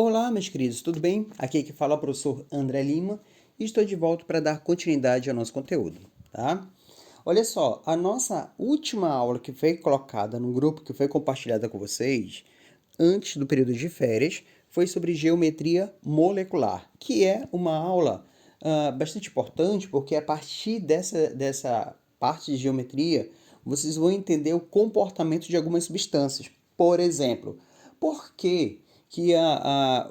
Olá, meus queridos, tudo bem? Aqui que fala é o professor André Lima e estou de volta para dar continuidade ao nosso conteúdo, tá? Olha só, a nossa última aula que foi colocada no grupo, que foi compartilhada com vocês, antes do período de férias, foi sobre geometria molecular, que é uma aula bastante importante, porque a partir dessa parte de geometria, vocês vão entender o comportamento de algumas substâncias. Por exemplo, por que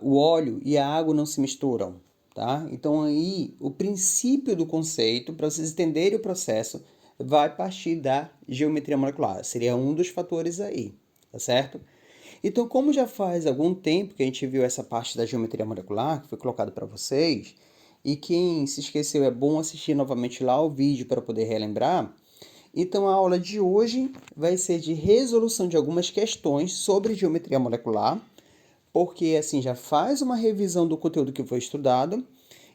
o óleo e a água não se misturam? Tá? Então, aí, o princípio do conceito, para vocês entenderem o processo, vai partir da geometria molecular. Seria um dos fatores aí, tá certo? Então, como já faz algum tempo que a gente viu essa parte da geometria molecular, que foi colocado para vocês, e quem se esqueceu é bom assistir novamente lá o vídeo para poder relembrar. Então, a aula de hoje vai ser de resolução de algumas questões sobre geometria molecular, porque assim já faz uma revisão do conteúdo que foi estudado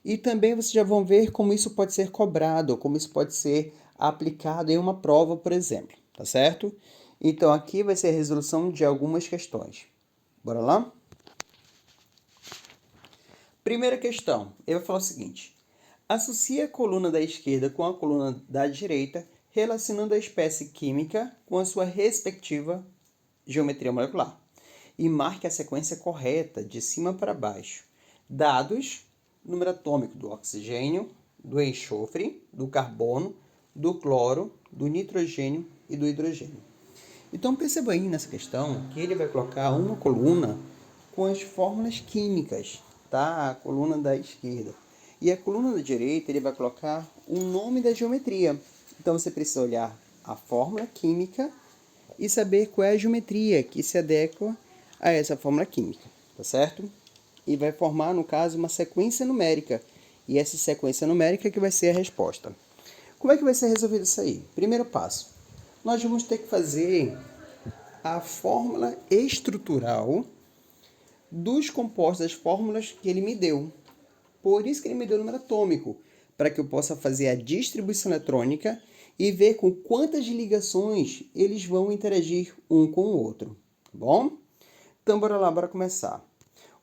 e também vocês já vão ver como isso pode ser cobrado, como isso pode ser aplicado em uma prova, por exemplo, tá certo? Então aqui vai ser a resolução de algumas questões. Bora lá? Primeira questão, ele vai falar o seguinte: associe a coluna da esquerda com a coluna da direita, relacionando a espécie química com a sua respectiva geometria molecular. E marque a sequência correta, de cima para baixo. Dados: número atômico do oxigênio, do enxofre, do carbono, do cloro, do nitrogênio e do hidrogênio. Então perceba aí nessa questão que ele vai colocar uma coluna com as fórmulas químicas, tá? A coluna da esquerda. E a coluna da direita ele vai colocar o nome da geometria. Então você precisa olhar a fórmula química e saber qual é a geometria que se adequa a essa fórmula química, tá certo? E vai formar, no caso, uma sequência numérica. E essa sequência numérica que vai ser a resposta. Como é que vai ser resolvido isso aí? Primeiro passo. Nós vamos ter que fazer a fórmula estrutural dos compostos, das fórmulas que ele me deu. Por isso que ele me deu o número atômico, para que eu possa fazer a distribuição eletrônica e ver com quantas ligações eles vão interagir um com o outro, tá bom? Então, bora lá, bora começar.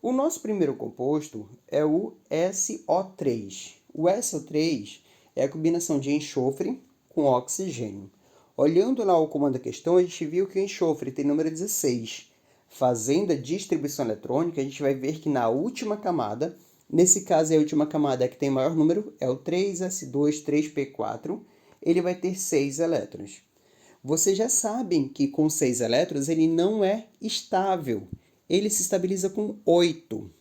O nosso primeiro composto é o SO3. O SO3 é a combinação de enxofre com oxigênio. Olhando lá o comando da questão, a gente viu que o enxofre tem número 16. Fazendo a distribuição eletrônica, a gente vai ver que na última camada, nesse caso a última camada que tem maior número, é o 3s2 3p4, ele vai ter 6 elétrons. Vocês já sabem que com 6 elétrons ele não é estável. Ele se estabiliza com 8.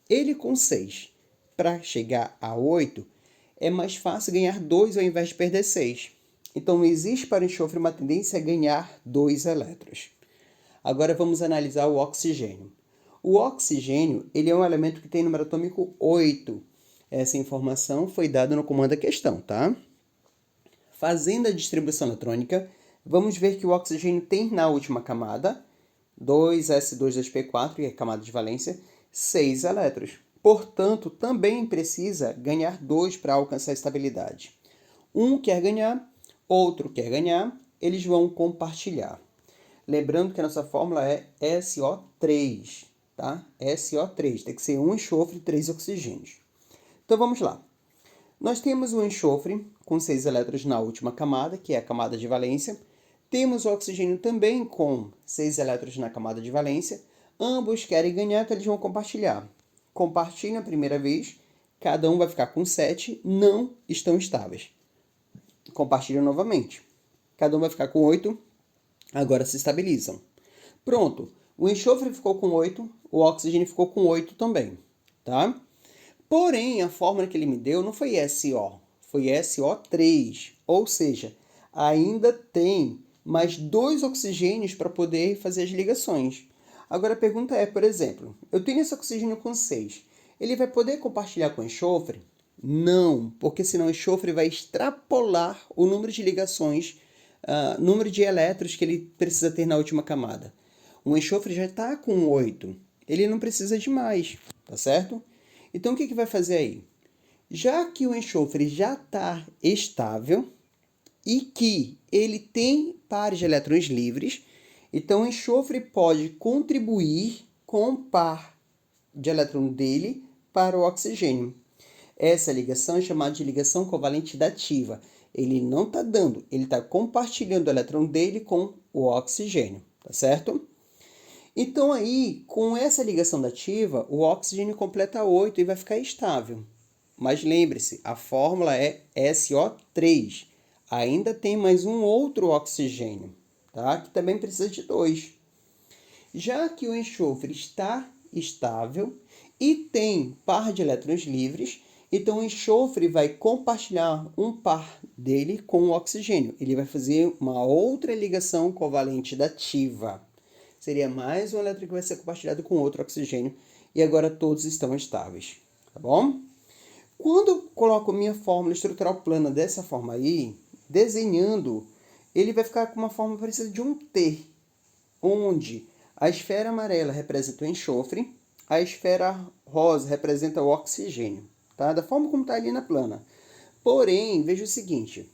Ele com 6, para chegar a 8, é mais fácil ganhar 2 ao invés de perder 6. Então, existe para o enxofre uma tendência a ganhar 2 elétrons. Agora vamos analisar o oxigênio. O oxigênio ele é um elemento que tem número atômico 8. Essa informação foi dada no comando da questão, tá? Fazendo a distribuição eletrônica, vamos ver que o oxigênio tem na última camada, 2s2 2p4, que é a camada de valência, 6 elétrons. Portanto, também precisa ganhar 2 para alcançar a estabilidade. Um quer ganhar, outro quer ganhar, eles vão compartilhar. Lembrando que a nossa fórmula é SO3, tá? SO3, tem que ser um enxofre e 3 oxigênios. Então vamos lá. Nós temos o enxofre com 6 elétrons na última camada, que é a camada de valência. Temos o oxigênio também com 6 elétrons na camada de valência. Ambos querem ganhar, então eles vão compartilhar. Compartilham a primeira vez, cada um vai ficar com 7, não estão estáveis. Compartilham novamente. Cada um vai ficar com 8, agora se estabilizam. Pronto, o enxofre ficou com 8, o oxigênio ficou com 8 também, tá? Porém, a fórmula que ele me deu não foi SO, foi SO3, ou seja, ainda tem mais 2 oxigênios para poder fazer as ligações. Agora a pergunta é, por exemplo, eu tenho esse oxigênio com 6, ele vai poder compartilhar com o enxofre? Não, porque senão o enxofre vai extrapolar o número de ligações, número de elétrons que ele precisa ter na última camada. O enxofre já está com 8, ele não precisa de mais, tá certo? Então, o que vai fazer aí? Já que o enxofre já está estável e que ele tem pares de elétrons livres, então o enxofre pode contribuir com um par de elétron dele para o oxigênio. Essa ligação é chamada de ligação covalente dativa. Ele não está dando, ele está compartilhando o elétron dele com o oxigênio, tá certo? Então aí, com essa ligação dativa, o oxigênio completa 8 e vai ficar estável. Mas lembre-se, a fórmula é SO3. Ainda tem mais um outro oxigênio, tá? Que também precisa de 2. Já que o enxofre está estável e tem par de elétrons livres, então o enxofre vai compartilhar um par dele com o oxigênio. Ele vai fazer uma outra ligação covalente dativa. Seria mais um elétron que vai ser compartilhado com outro oxigênio e agora todos estão estáveis, tá bom? Quando eu coloco minha fórmula estrutural plana dessa forma aí, desenhando, ele vai ficar com uma forma parecida de um T, onde a esfera amarela representa o enxofre, a esfera rosa representa o oxigênio, tá? Da forma como está ali na plana. Porém, veja o seguinte,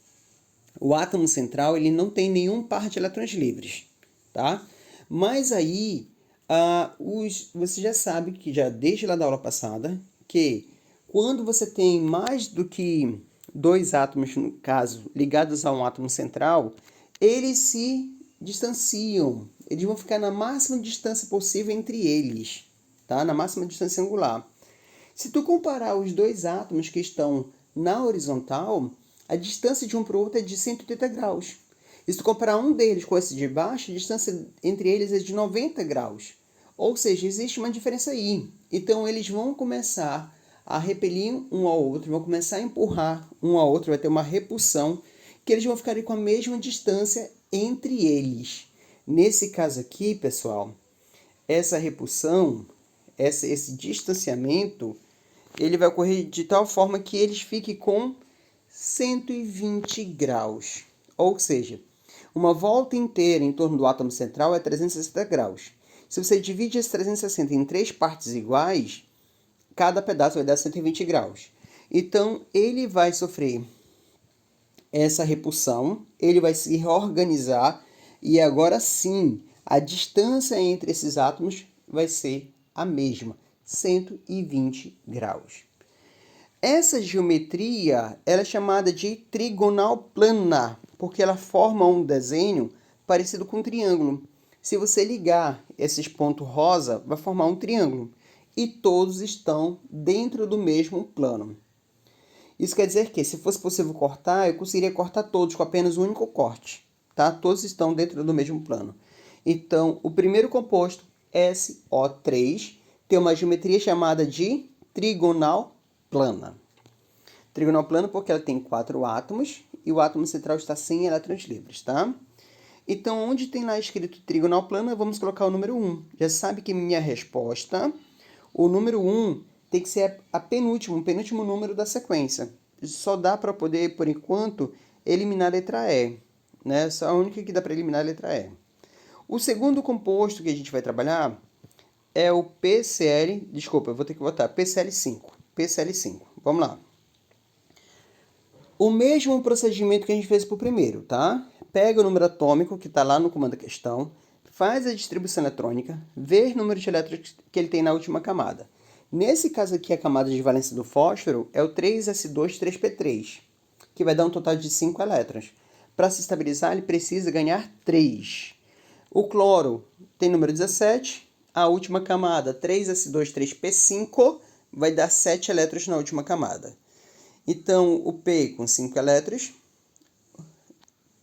o átomo central ele não tem nenhum par de elétrons livres, tá? Mas aí, você já sabe, que já desde lá da aula passada, que quando você tem mais do que 2 átomos, no caso, ligados a um átomo central, eles se distanciam. Eles vão ficar na máxima distância possível entre eles, tá? Na máxima distância angular. Se tu comparar os 2 átomos que estão na horizontal, a distância de um para o outro é de 180 graus. E se tu comparar um deles com esse de baixo, a distância entre eles é de 90 graus. Ou seja, existe uma diferença aí. Então, eles vão começar a repelir um ao outro, vão começar a empurrar um ao outro, vai ter uma repulsão, que eles vão ficar com a mesma distância entre eles. Nesse caso aqui, pessoal, essa repulsão, esse distanciamento, ele vai ocorrer de tal forma que eles fiquem com 120 graus. Ou seja, uma volta inteira em torno do átomo central é 360 graus. Se você divide esse 360 em 3 partes iguais, cada pedaço vai dar 120 graus. Então, ele vai sofrer essa repulsão, ele vai se reorganizar e agora sim, a distância entre esses átomos vai ser a mesma, 120 graus. Essa geometria ela é chamada de trigonal plana, porque ela forma um desenho parecido com um triângulo. Se você ligar esses pontos rosa, vai formar um triângulo. E todos estão dentro do mesmo plano. Isso quer dizer que, se fosse possível cortar, eu conseguiria cortar todos com apenas um único corte. Tá? Todos estão dentro do mesmo plano. Então, o primeiro composto, SO3, tem uma geometria chamada de trigonal plana. Trigonal plana porque ela tem 4 átomos e o átomo central está sem elétrons livres, tá? Então, onde tem lá escrito trigonal plana, vamos colocar o número 1. Já sabe que minha resposta, o número 1 tem que ser o penúltimo número da sequência. Só dá para poder, por enquanto, eliminar a letra E. Né? Só a única que dá para eliminar a letra E. O segundo composto que a gente vai trabalhar é o PCl, desculpa, eu vou ter que botar PCl5. PCl5, vamos lá. O mesmo procedimento que a gente fez para o primeiro, tá? Pega o número atômico que está lá no comando da questão, faz a distribuição eletrônica, vê o número de elétrons que ele tem na última camada. Nesse caso aqui, a camada de valência do fósforo é o 3s2-3p3, que vai dar um total de 5 elétrons. Para se estabilizar, ele precisa ganhar 3. O cloro tem número 17, a última camada, 3s2-3p5, vai dar 7 elétrons na última camada. Então, o P com 5 elétrons,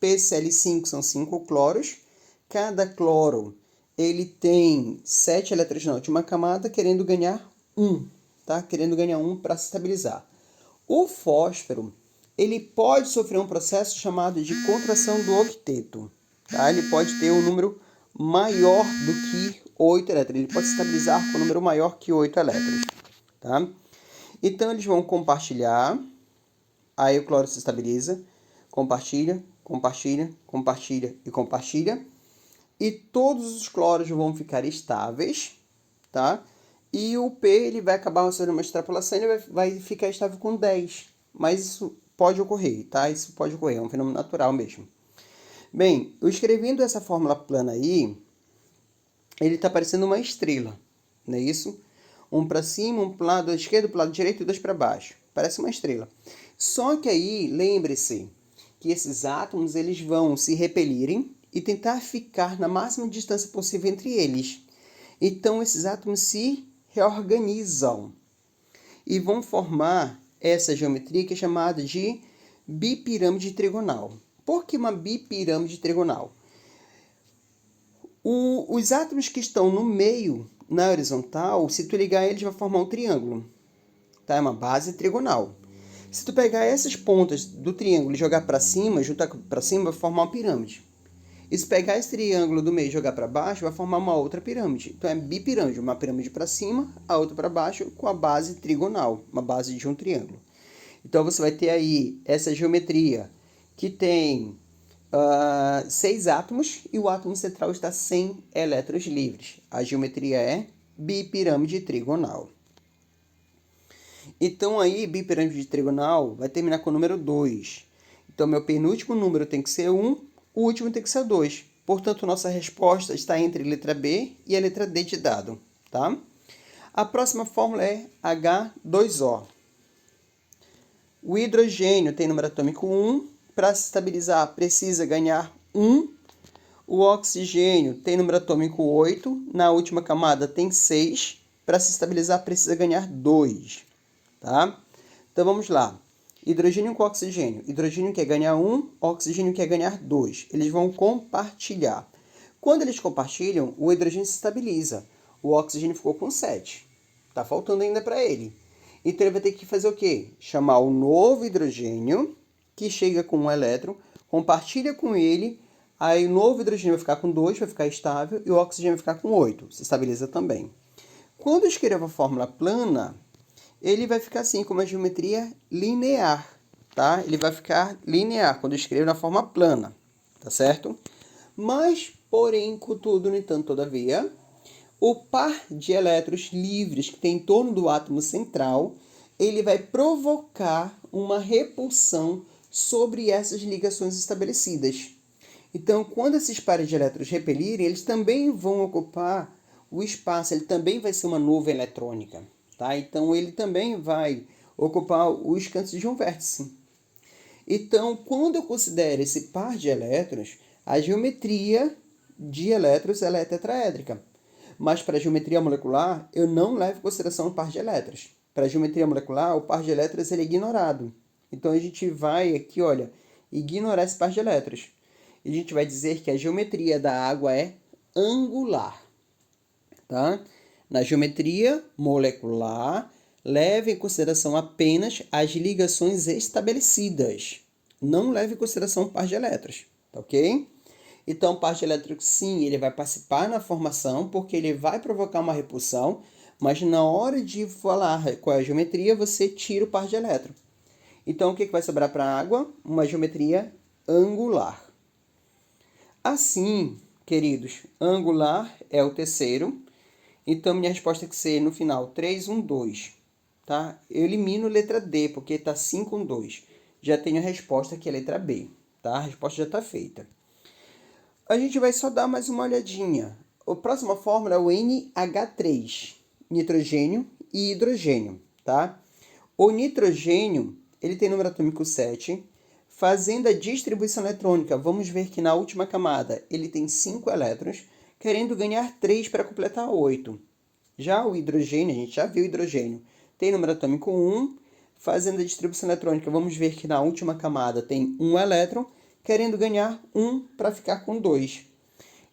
PCl5 são 5 cloros, cada cloro ele tem 7 elétrons na última camada, querendo ganhar 1, tá? Querendo ganhar 1 para se estabilizar. O fósforo, ele pode sofrer um processo chamado de contração do octeto, tá? Ele pode ter um número maior do que 8 elétrons, ele pode se estabilizar com um número maior que 8 elétrons, tá? Então, eles vão compartilhar, aí o cloro se estabiliza, compartilha, compartilha, compartilha e compartilha, e todos os cloros vão ficar estáveis, tá? E o P ele vai acabar sendo uma extrapolação, ele vai ficar estável com 10, mas isso pode ocorrer, tá? Isso pode ocorrer, é um fenômeno natural mesmo. Bem, eu escrevendo essa fórmula plana aí, ele está parecendo uma estrela, não é isso? Um para cima, um para o lado esquerdo, para o lado direito e dois para baixo. Parece uma estrela. Só que aí, lembre-se que esses átomos eles vão se repelirem e tentar ficar na máxima distância possível entre eles. Então, esses átomos se reorganizam e vão formar essa geometria que é chamada de bipirâmide trigonal. Por que uma bipirâmide trigonal? Os átomos que estão no meio, na horizontal, se tu ligar eles, vai formar um triângulo. Tá? É uma base trigonal. Se tu pegar essas pontas do triângulo e jogar para cima, juntar para cima, vai formar uma pirâmide. E se pegar esse triângulo do meio e jogar para baixo, vai formar uma outra pirâmide. Então é bipirâmide, uma pirâmide para cima, a outra para baixo, com a base trigonal, uma base de um triângulo. Então você vai ter aí essa geometria que tem 6 átomos e o átomo central está sem elétrons livres. A geometria é bipirâmide trigonal. Então aí, bipirâmide trigonal vai terminar com o número 2. Então meu penúltimo número tem que ser 1, o último tem que ser 2. Portanto, nossa resposta está entre a letra B e a letra D de dado. Tá? A próxima fórmula é H2O. O hidrogênio tem número atômico 1. Para se estabilizar, precisa ganhar 1. O oxigênio tem número atômico 8. Na última camada tem 6. Para se estabilizar, precisa ganhar 2. Tá? Então, vamos lá. Hidrogênio com oxigênio. Hidrogênio quer ganhar 1, oxigênio quer ganhar 2. Eles vão compartilhar. Quando eles compartilham, o hidrogênio se estabiliza. O oxigênio ficou com 7. Está faltando ainda para ele. Então, ele vai ter que fazer o quê? Chamar o novo hidrogênio, que chega com um elétron, compartilha com ele, aí o novo hidrogênio vai ficar com 2, vai ficar estável, e o oxigênio vai ficar com 8, se estabiliza também. Quando eu escrevo a fórmula plana, ele vai ficar assim, com uma geometria linear, tá? Ele vai ficar linear quando eu escrevo na forma plana, tá certo? Mas, porém, contudo, no entanto, todavia, o par de elétrons livres que tem em torno do átomo central, ele vai provocar uma repulsão sobre essas ligações estabelecidas. Então, quando esses pares de elétrons repelirem, eles também vão ocupar o espaço, ele também vai ser uma nuvem eletrônica. Tá? Então, ele também vai ocupar os cantos de um vértice. Então, quando eu considero esse par de elétrons, a geometria de elétrons ela é tetraédrica. Mas para a geometria molecular, eu não levo em consideração o par de elétrons. Para a geometria molecular, o par de elétrons ele é ignorado. Então, a gente vai aqui, olha, ignorar esse par de elétrons. E a gente vai dizer que a geometria da água é angular. Tá? Na geometria molecular, leve em consideração apenas as ligações estabelecidas. Não leve em consideração o par de elétrons, tá ok? Então, o par de elétrons, sim, ele vai participar na formação, porque ele vai provocar uma repulsão, mas na hora de falar qual é a geometria, você tira o par de elétron. Então, o que vai sobrar para a água? Uma geometria angular. Assim, queridos, angular é o terceiro. Então, minha resposta tem que ser, no final, 3, 1, 2. Tá? Eu elimino a letra D, porque está 5, 1, 2. Já tenho a resposta, que é a letra B. Tá? A resposta já está feita. A gente vai só dar mais uma olhadinha. A próxima fórmula é o NH3, nitrogênio e hidrogênio. Tá? O nitrogênio ele tem número atômico 7. Fazendo a distribuição eletrônica, vamos ver que na última camada ele tem 5 elétrons, querendo ganhar 3 para completar 8. Já o hidrogênio, a gente já viu o hidrogênio, tem número atômico 1. Fazendo a distribuição eletrônica, vamos ver que na última camada tem 1 elétron, querendo ganhar 1 para ficar com 2.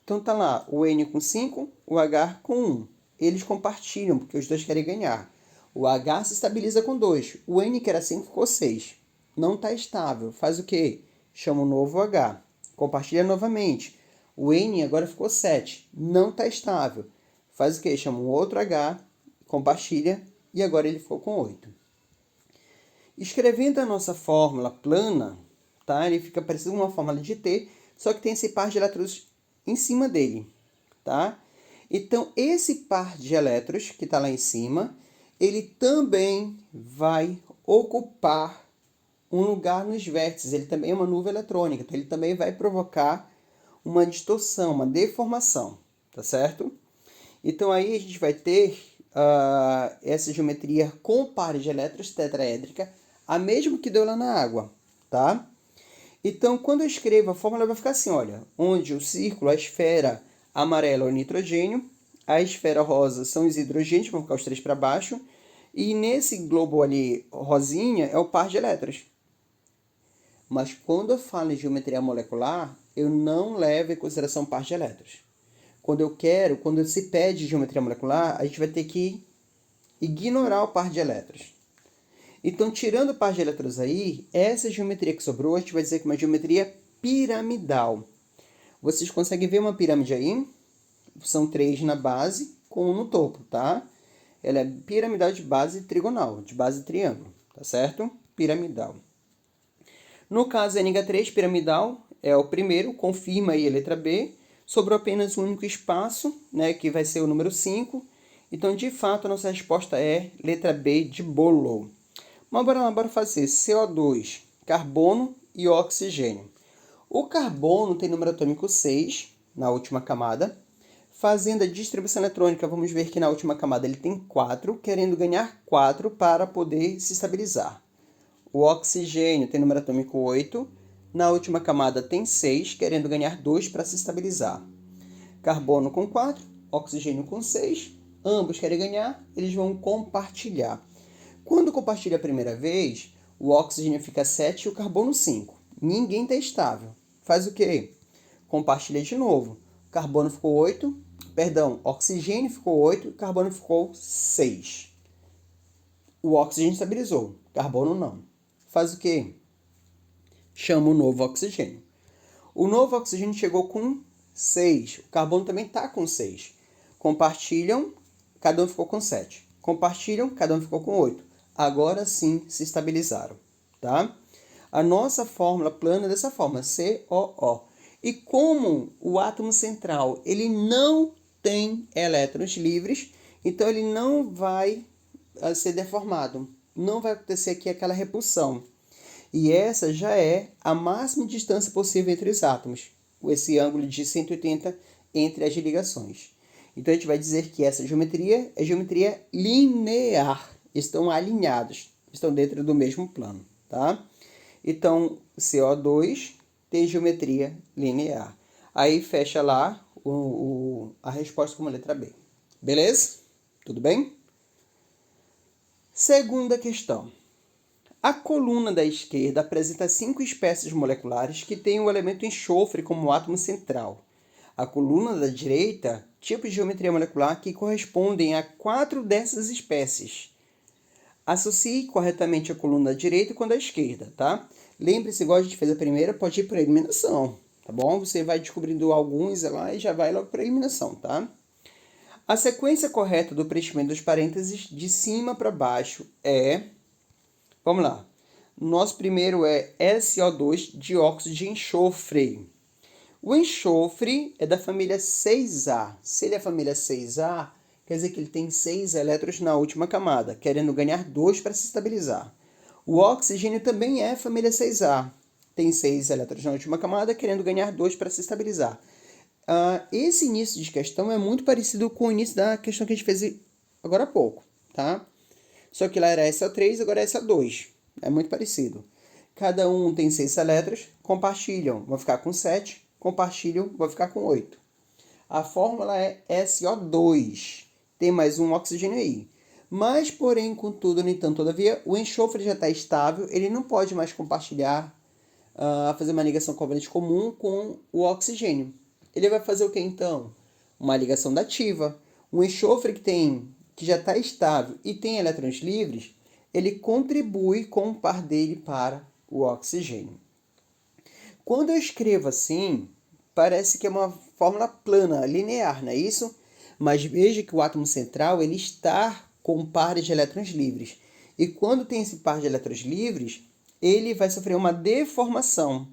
Então tá lá, o N com 5, o H com 1. Eles compartilham, porque os dois querem ganhar. O H se estabiliza com 2. O N, que era 5, ficou 6. Não está estável. Faz o quê? Chama um novo H. Compartilha novamente. O N agora ficou 7. Não está estável. Faz o quê? Chama um outro H, compartilha, e agora ele ficou com 8. Escrevendo a nossa fórmula plana, tá? Ele fica parecendo uma fórmula de T, só que tem esse par de elétrons em cima dele. Tá? Então, esse par de elétrons que está lá em cima, ele também vai ocupar um lugar nos vértices. Ele também é uma nuvem eletrônica, então ele também vai provocar uma distorção, uma deformação, tá certo? Então aí a gente vai ter essa geometria com pares de elétrons tetraédrica, a mesma que deu lá na água, tá? Então, quando eu escrevo a fórmula, vai ficar assim, olha, onde o círculo, a esfera amarela é o nitrogênio, a esfera rosa são os hidrogênios, vão ficar os três para baixo, e nesse globo ali, rosinha, é o par de elétrons. Mas quando eu falo em geometria molecular, eu não levo em consideração par de elétrons. Quando se pede geometria molecular, a gente vai ter que ignorar o par de elétrons. Então, tirando o par de elétrons aí, essa geometria que sobrou, a gente vai dizer que é uma geometria piramidal. Vocês conseguem ver uma pirâmide aí? São 3 na base, com 1 no topo, tá? Ela é piramidal de base trigonal, de base triângulo, tá certo? Piramidal. No caso, NH3 piramidal é o primeiro, confirma aí a letra B. Sobrou apenas um único espaço, né, que vai ser o número 5. Então, de fato, a nossa resposta é letra B de bolo. Mas bora fazer CO2, carbono e oxigênio. O carbono tem número atômico 6 na última camada. Fazendo a distribuição eletrônica, vamos ver que na última camada ele tem 4, querendo ganhar 4 para poder se estabilizar. O oxigênio tem número atômico 8. Na última camada tem 6, querendo ganhar 2 para se estabilizar. Carbono com 4, oxigênio com 6. Ambos querem ganhar, eles vão compartilhar. Quando compartilha a primeira vez, o oxigênio fica 7 e o carbono 5. Ninguém está estável. Faz o quê? Compartilha de novo. Carbono ficou 8, oxigênio ficou 8 e carbono ficou 6. O oxigênio estabilizou, carbono não. Faz o quê? Chama o novo oxigênio. O novo oxigênio chegou com 6. O carbono também está com 6. Compartilham, cada um ficou com 7. Compartilham, cada um ficou com 8. Agora sim se estabilizaram, tá? A nossa fórmula plana é dessa forma, COO. E como o átomo central ele não tem elétrons livres, então ele não vai ser deformado. Não vai acontecer aqui aquela repulsão. E essa já é a máxima distância possível entre os átomos, esse ângulo de 180 entre as ligações. Então, a gente vai dizer que essa geometria é geometria linear. Estão alinhados, estão dentro do mesmo plano, tá? Então, CO2 tem geometria linear. Aí, fecha lá a resposta com a letra B. Beleza? Tudo bem? Segunda questão. A coluna da esquerda apresenta 5 espécies moleculares que têm o elemento enxofre como átomo central. A coluna da direita, tipos de geometria molecular que correspondem a 4 dessas espécies. Associe corretamente a coluna da direita com a da esquerda, tá? Lembre-se, igual a gente fez a primeira, pode ir por eliminação, tá bom? Você vai descobrindo alguns lá e já vai logo para eliminação, tá? A sequência correta do preenchimento dos parênteses de cima para baixo é... Vamos lá. Nosso primeiro é SO2, dióxido de enxofre. O enxofre é da família 6A. Se ele é família 6A, quer dizer que ele tem 6 elétrons na última camada, querendo ganhar 2 para se estabilizar. O oxigênio também é família 6A. Tem 6 elétrons na última camada, querendo ganhar 2 para se estabilizar. Esse início de questão é muito parecido com o início da questão que a gente fez agora há pouco, tá? Só que lá era SO3, agora é SO2. É muito parecido. Cada um tem 6 elétrons, compartilham, vão ficar com 7, compartilham, vão ficar com 8. A fórmula é SO2. Tem mais um oxigênio aí. Mas, porém, contudo, no entanto, todavia, o enxofre já está estável, ele não pode mais compartilhar, fazer uma ligação covalente comum com o oxigênio. Ele vai fazer o que então? Uma ligação dativa. O enxofre que já está estável e tem elétrons livres, ele contribui com o par dele para o oxigênio. Quando eu escrevo assim, parece que é uma fórmula plana, linear, não é isso? Mas veja que o átomo central ele está com pares de elétrons livres. E quando tem esse par de elétrons livres, ele vai sofrer uma deformação.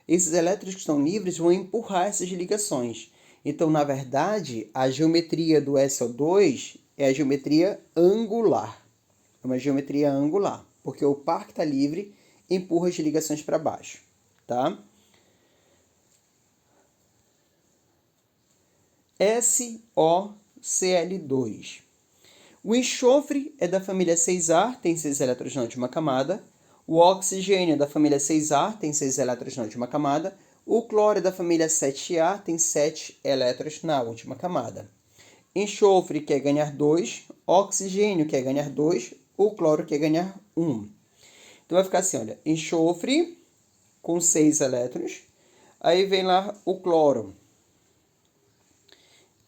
Esses elétrons que estão livres vão empurrar essas ligações. Então, na verdade, a geometria do SO2 é a geometria angular. É uma geometria angular, porque o par que está livre empurra as ligações para baixo, tá? SOCl2. O enxofre é da família 6A, tem 6 elétrons na última camada. O oxigênio é da família 6A, tem 6 elétrons na última camada. O cloro é da família 7A, tem 7 elétrons na última camada. Enxofre quer ganhar 2, oxigênio quer ganhar 2, o cloro quer ganhar 1. Então vai ficar assim, olha, enxofre com 6 elétrons, aí vem lá o cloro.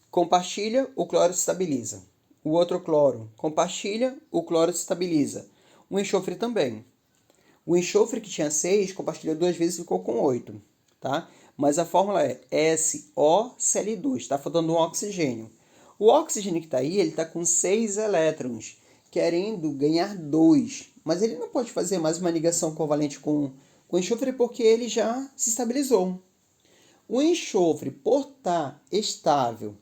Compartilha, o cloro se estabiliza. O outro cloro compartilha, o cloro se estabiliza. O enxofre também. O enxofre que tinha 6, compartilhou 2 vezes e ficou com 8, tá? Mas a fórmula é SOCl2, está faltando um oxigênio. O oxigênio que está aí, ele está com 6 elétrons, querendo ganhar 2. Mas ele não pode fazer mais uma ligação covalente com o enxofre porque ele já se estabilizou. O enxofre, por estar estável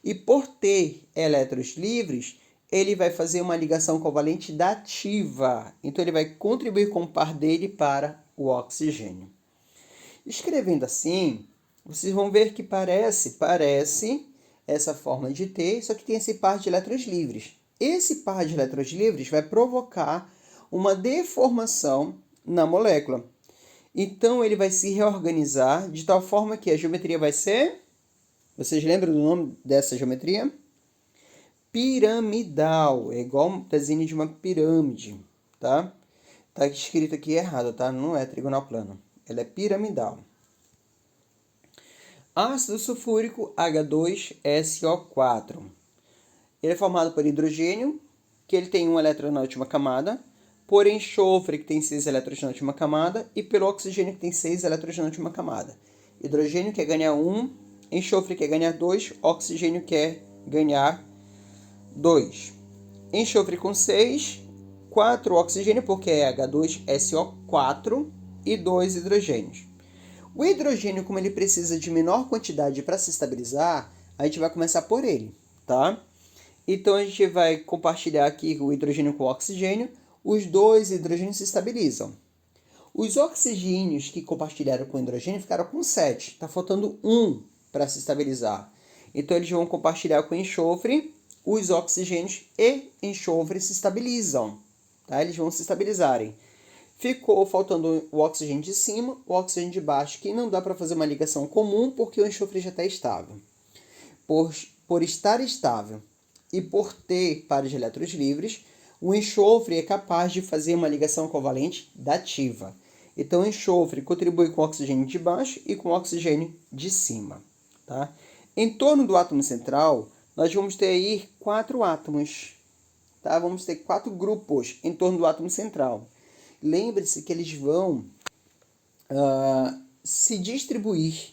e por ter elétrons livres, ele vai fazer uma ligação covalente dativa. Então, ele vai contribuir com o par dele para o oxigênio. Escrevendo assim, vocês vão ver que parece essa forma de T, só que tem esse par de elétrons livres. Esse par de elétrons livres vai provocar uma deformação na molécula. Então, ele vai se reorganizar de tal forma que a geometria vai ser... Vocês lembram do nome dessa geometria? Piramidal. É igual um desenho de uma pirâmide, tá? Tá escrito aqui errado, tá? Não é trigonal plano. Ela é piramidal. Ácido sulfúrico H2SO4. Ele é formado por hidrogênio, que ele tem um elétron na última camada, por enxofre, que tem 6 elétrons na última camada, e pelo oxigênio, que tem 6 elétrons na última camada. Hidrogênio quer ganhar 1, enxofre quer ganhar 2, oxigênio quer ganhar 2. Enxofre com 6, 4 oxigênio, porque é H2SO4, e 2 hidrogênios. O hidrogênio, como ele precisa de menor quantidade para se estabilizar, a gente vai começar por ele, tá? Então, a gente vai compartilhar aqui o hidrogênio com o oxigênio. Os dois hidrogênios se estabilizam. Os oxigênios que compartilharam com o hidrogênio ficaram com 7. Está faltando 1 para se estabilizar. Então, eles vão compartilhar com o enxofre. Os oxigênios e enxofre se estabilizam. Tá? Eles vão se estabilizarem. Ficou faltando o oxigênio de cima, o oxigênio de baixo, que não dá para fazer uma ligação comum porque o enxofre já está estável. Por estar estável e por ter pares de elétrons livres, o enxofre é capaz de fazer uma ligação covalente dativa. Então, o enxofre contribui com o oxigênio de baixo e com o oxigênio de cima. Tá? Em torno do átomo central, nós vamos ter aí 4 átomos. Tá? Vamos ter 4 grupos em torno do átomo central. Lembre-se que eles vão se distribuir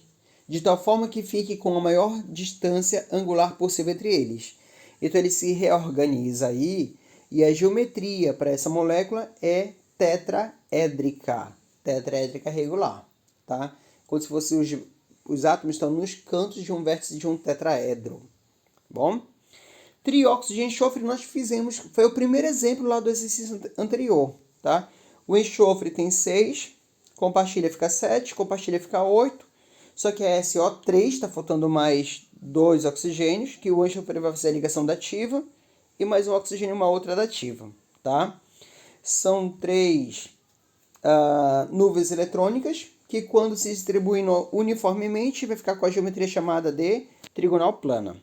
de tal forma que fique com a maior distância angular possível entre eles. Então, ele se reorganiza aí e a geometria para essa molécula é tetraédrica. Tetraédrica regular. Tá? Como se fosse os átomos estão nos cantos de um vértice de um tetraedro. Bom? Trióxido de enxofre nós fizemos, foi o primeiro exemplo lá do exercício anterior. Tá? O enxofre tem 6, compartilha fica 7, compartilha fica 8. Só que é SO3, está faltando mais 2 oxigênios, que o enxofre vai fazer a ligação dativa, e mais um oxigênio e uma outra dativa. Tá? São 3 nuvens eletrônicas, que quando se distribuem uniformemente, vai ficar com a geometria chamada de trigonal plana.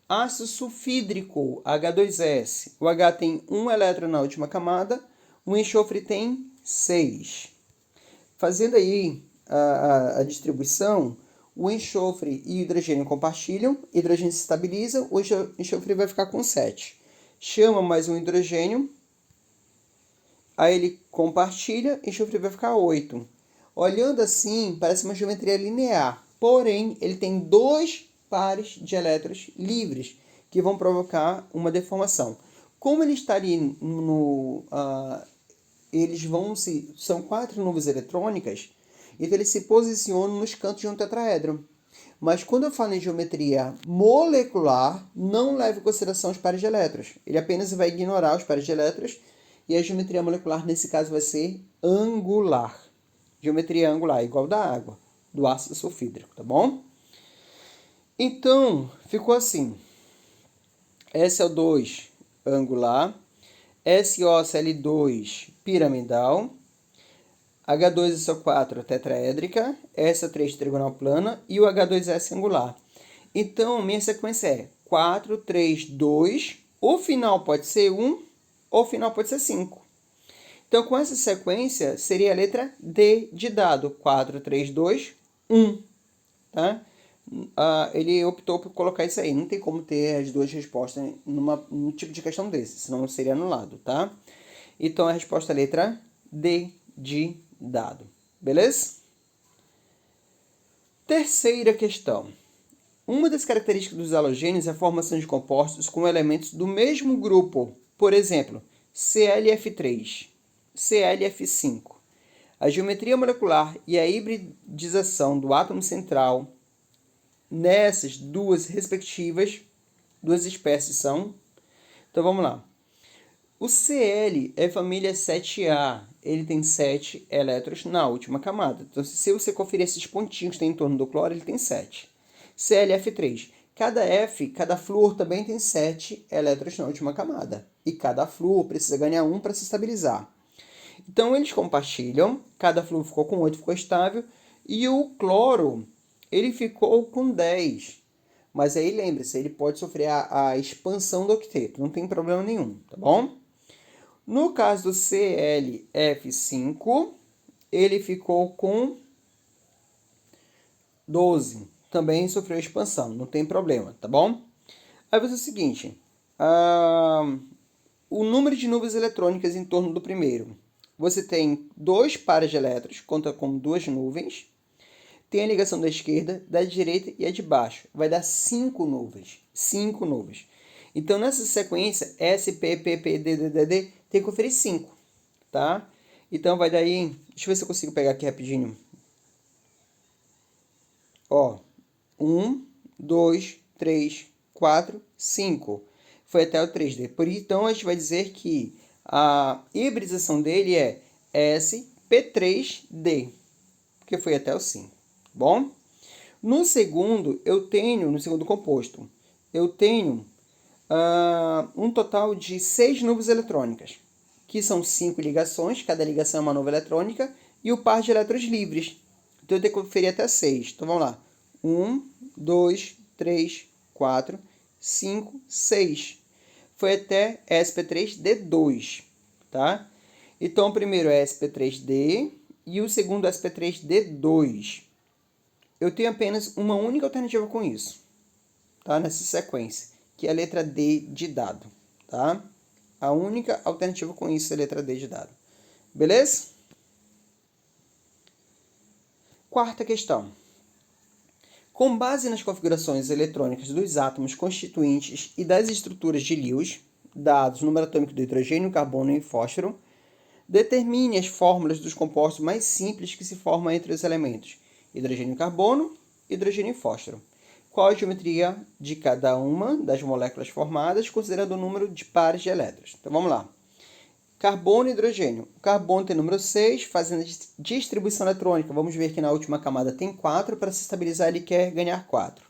Ácido sulfídrico, H2S. O H tem 1 elétron na última camada, o enxofre tem 6. Fazendo aí a distribuição, o enxofre e o hidrogênio compartilham, o hidrogênio se estabiliza, o enxofre vai ficar com 7. Chama mais um hidrogênio, aí ele compartilha, o enxofre vai ficar 8. Olhando assim, parece uma geometria linear, porém, ele tem 2 pares de elétrons livres, que vão provocar uma deformação. Como ele está ali são 4 nuvens eletrônicas, então eles se posicionam nos cantos de um tetraedro. Mas quando eu falo em geometria molecular, não leva em consideração os pares de elétrons. Ele apenas vai ignorar os pares de elétrons e a geometria molecular, nesse caso, vai ser angular. Geometria angular, igual da água, do ácido sulfídrico, tá bom? Então, ficou assim. SO2 angular, SOCl2 piramidal, H2SO4 tetraédrica, SO3 trigonal plana e o H2S angular. Então, minha sequência é 4, 3, 2, o final pode ser 1, ou o final pode ser 5. Então, com essa sequência, seria a letra D de dado, 4, 3, 2, 1. Tá? Ele optou por colocar isso aí. Não tem como ter as duas respostas num tipo de questão desse, senão seria anulado, tá? Então, a resposta é a letra D de dado. Beleza? Terceira questão. Uma das características dos halogênios é a formação de compostos com elementos do mesmo grupo. Por exemplo, ClF3, ClF5. A geometria molecular e a hibridização do átomo central nessas duas respectivas duas espécies são... Então, vamos lá. O Cl é família 7A. Ele tem 7 elétrons na última camada. Então, se você conferir esses pontinhos que tem em torno do cloro, ele tem 7. ClF3. Cada flúor também tem 7 elétrons na última camada. E cada flúor precisa ganhar 1 para se estabilizar. Então, eles compartilham. Cada flúor ficou com 8, ficou estável. E o cloro, ele ficou com 10. Mas aí, lembre-se, ele pode sofrer a expansão do octeto. Não tem problema nenhum, tá bom? No caso do ClF5, ele ficou com 12. Também sofreu expansão, não tem problema, tá bom? Aí vai ser o seguinte, o número de nuvens eletrônicas em torno do primeiro. Você tem 2 pares de elétrons, conta como 2 nuvens. Tem a ligação da esquerda, da direita e a de baixo. Vai dar 5 nuvens. 5 nuvens. Então, nessa sequência, S, P, P, P, D, D, D, D, tem que conferir 5, tá? Então, vai daí... Deixa eu ver se eu consigo pegar aqui rapidinho. Ó, 1, 2, 3, 4, 5. Foi até o 3D. Por então, a gente vai dizer que a hibridização dele é SP3D, porque foi até o 5. Bom? No segundo composto, eu tenho um total de 6 nuvens eletrônicas, que são 5 ligações, cada ligação é uma nuvem eletrônica, e o par de elétrons livres. Então, eu tenho que conferir até 6. Então, vamos lá. 1, 2, 3, 4, 5, 6. Foi até sp3d2, tá? Então, o primeiro é sp3d e o segundo é sp3d2. Eu tenho apenas uma única alternativa com isso, tá? Nessa sequência, que é a letra D de dado, tá? A única alternativa com isso é a letra D de dado. Beleza? Quarta questão. Com base nas configurações eletrônicas dos átomos constituintes e das estruturas de Lewis, dados no número atômico do hidrogênio, carbono e fósforo, determine as fórmulas dos compostos mais simples que se formam entre os elementos hidrogênio e carbono, hidrogênio e fósforo. Qual a geometria de cada uma das moléculas formadas, considerando o número de pares de elétrons? Então, vamos lá. Carbono e hidrogênio. O carbono tem número 6, fazendo a distribuição eletrônica. Vamos ver que na última camada tem 4, para se estabilizar ele quer ganhar 4.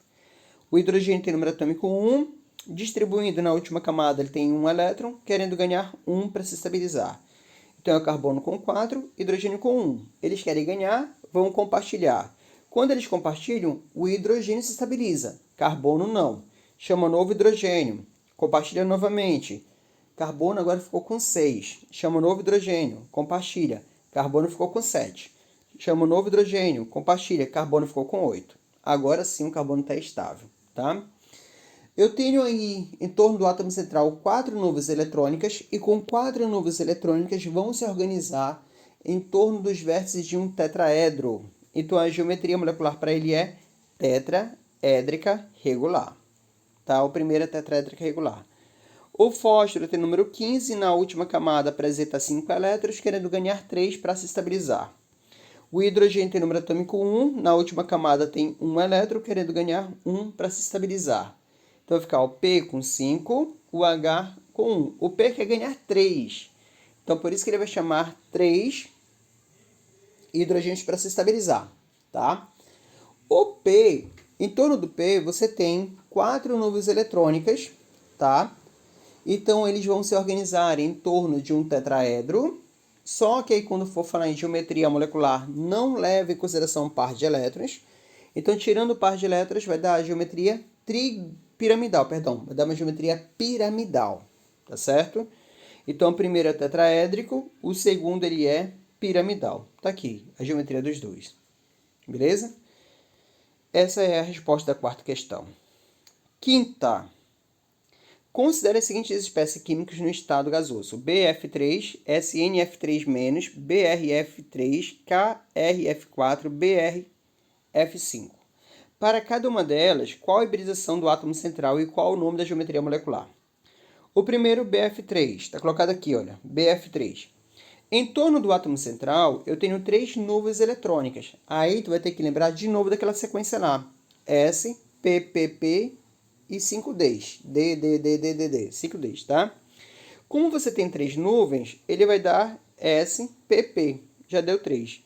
O hidrogênio tem número atômico 1, distribuindo na última camada ele tem 1 elétron, querendo ganhar 1 para se estabilizar. Então é o carbono com 4, hidrogênio com 1. Eles querem ganhar, vão compartilhar. Quando eles compartilham, o hidrogênio se estabiliza, carbono não. Chama novo hidrogênio, compartilha novamente. Carbono agora ficou com 6. Chama novo hidrogênio, compartilha. Carbono ficou com 7. Chama novo hidrogênio, compartilha. Carbono ficou com 8. Agora sim o carbono está estável, tá? Eu tenho aí, em torno do átomo central, 4 nuvens eletrônicas, e com 4 nuvens eletrônicas vão se organizar em torno dos vértices de um tetraedro. Então, a geometria molecular para ele é tetraédrica regular. Tá? O primeiro é tetraédrica regular. O fósforo tem número 15, na última camada apresenta 5 elétrons, querendo ganhar 3 para se estabilizar. O hidrogênio tem número atômico 1, na última camada tem 1 elétron, querendo ganhar 1 para se estabilizar. Então, vai ficar o P com 5, o H com 1. O P quer ganhar 3. Então, por isso que ele vai chamar 3 hidrogênios para se estabilizar, tá? O P, em torno do P, você tem 4 nuvens eletrônicas, tá? Então, eles vão se organizar em torno de um tetraedro, só que aí quando for falar em geometria molecular, não leve em consideração par de elétrons. Então, tirando o par de elétrons, vai dar a geometria piramidal, vai dar uma geometria piramidal, tá certo? Então, o primeiro é tetraédrico, o segundo ele é piramidal. Tá aqui, a geometria dos dois. Beleza? Essa é a resposta da quarta questão. Quinta. Considere as seguintes espécies químicas no estado gasoso: BF3, SNF3-, BRF3, KRF4, BRF5. Para cada uma delas, qual a hibridação do átomo central e qual o nome da geometria molecular? O primeiro, BF3, está colocado aqui, olha, BF3. Em torno do átomo central, eu tenho 3 nuvens eletrônicas. Aí tu vai ter que lembrar de novo daquela sequência lá. S, P, P, P e 5 Ds. D, D, D, D, D, D. 5 Ds, tá? Como você tem 3 nuvens, ele vai dar S, P, P. Já deu 3. Deixa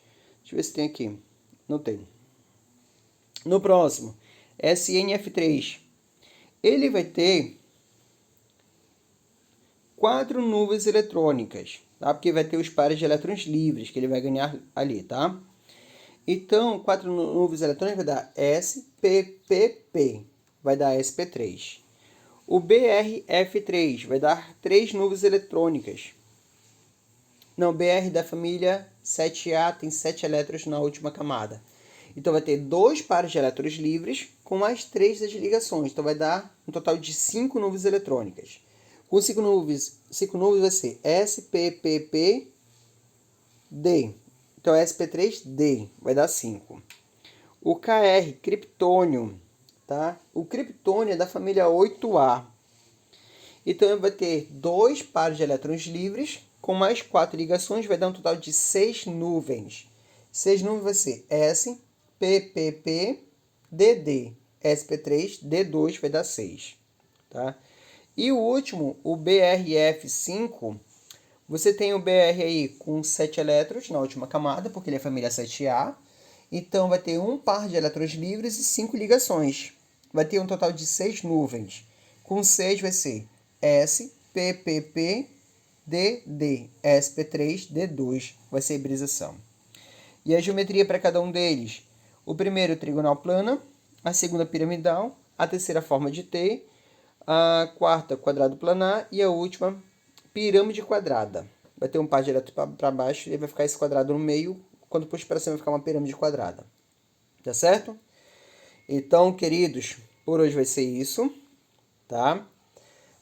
eu ver se tem aqui. Não tem. No próximo, SNF3. Ele vai ter 4 nuvens eletrônicas, tá? Porque vai ter os pares de elétrons livres que ele vai ganhar ali, tá? Então, 4 nuvens eletrônicas vai dar SPPP, vai dar SP3. O BRF3 vai dar 3 nuvens eletrônicas. Não, BR da família 7A tem 7 elétrons na última camada. Então, vai ter 2 pares de elétrons livres com mais 3 das ligações. Então, vai dar um total de 5 nuvens eletrônicas. Com 5 nuvens vai ser SPPPD. Então, SP3D vai dar 5. O KR, criptônio, tá? O criptônio é da família 8A. Então, vai ter 2 pares de elétrons livres com mais 4 ligações, vai dar um total de 6 nuvens. 6 nuvens vai ser SPPPDD. SP3D2 vai dar 6, tá? E o último, o BRF5, você tem o BR aí com 7 elétrons na última camada, porque ele é família 7A. Então, vai ter um par de elétrons livres e 5 ligações. Vai ter um total de 6 nuvens. Com 6 vai ser SPPPDD, SP3D2, vai ser a hibridação. E a geometria para cada um deles? O primeiro, trigonal plana, a segunda, piramidal, a terceira, forma de T, a quarta, quadrado planar e a última, pirâmide quadrada. Vai ter um par direto para baixo e vai ficar esse quadrado no meio. Quando puxa para cima vai ficar uma pirâmide quadrada. Tá certo? Então, queridos, por hoje vai ser isso, tá?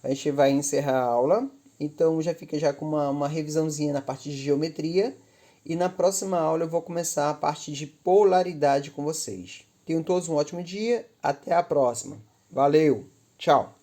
A gente vai encerrar a aula. Então, já fica já com uma revisãozinha na parte de geometria. E na próxima aula eu vou começar a parte de polaridade com vocês. Tenham todos um ótimo dia. Até a próxima. Valeu! Tchau!